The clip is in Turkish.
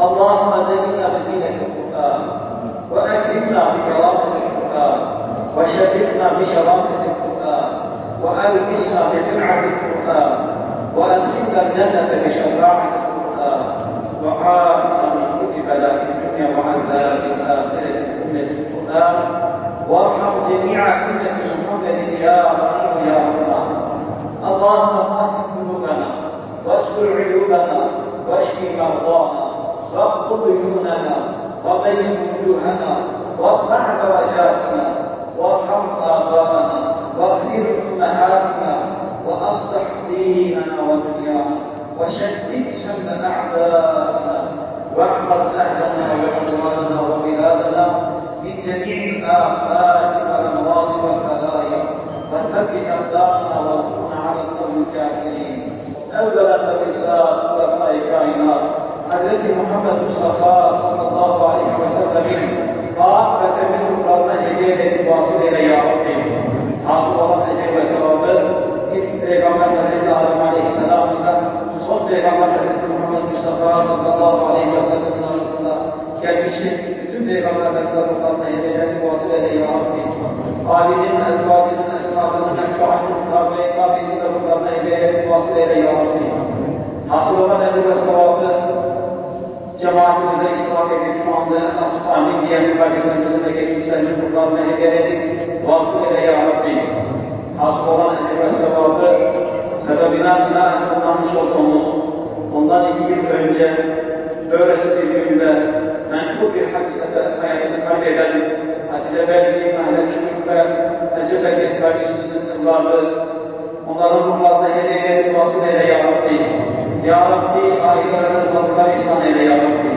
اللهم زينا بزينة القرآن وأكرمنا بكرامة القرآن وشرفنا بشرافة القرآن وألبسنا بجمعة القرآن وأدخلنا الجنة بشفاعة القرآن وعافنا من كل بلاء الدنيا وعذاب الآخرة بأمة القرآن وارحم جميع أمة محمد يا رحيم يا رحمن. اللهم طهر قلوبنا واستر عيوبنا واشف مرضانا واغفر ديوننا وبين وجوهنا وارفع درجاتنا وارحم آباءنا واغفر أمهاتنا وأصلح ديننا ودنيانا وشتت شمل أعدائنا واحفظ أهلنا وعدواننا وبلادنا من جميع الآفات والأمراض والبلايا وثبت أقدامنا وانصرنا على القوم الكافرين. أولا بالرسالة خلفاء الكائنات حضرت محمد مصطفى صلى الله عليه وسلم قال فتمثل قرن هدية واصل يا ربي حاصل olan ecel ve sevabı ilk Peygamber Hazreti Adem Aleyhisselam'la son Peygamber Hazreti Muhammed Mustafa sallallahu aleyhi ve sellem'in arasında gelmiştir. Bütün Peygamberler tarafından hediyelerini vasıl eyle ya Rabbi. Halidin, ezvacının, esnafının, enfahının, tabi-i tabi'nin tarafından hediyelerini vasıl eyle ya Rabbi. Hasıl olan ecel ve sevabı cemaatimize ispat edip şu anda amin diyen kardeşlerimizin de geçmişlerinin kurlarına hediye edip vasıl eyle ya Rabbi. Hasıl olan ecel ve sevabı sebebine binaen kullanmış olduğumuz ondan 2 yıl önce böylesi bir günde menkul bir hadisede hayatını kaybeden Hatice Belki, Mehmet Şükür ve Ece Belki kardeşimizin evladı onların ruhlarına hediye edip vasıl eyle ya Rabbi. Ya Rabbi ailelerine sabırlar ihsan eyle ya Rabbi.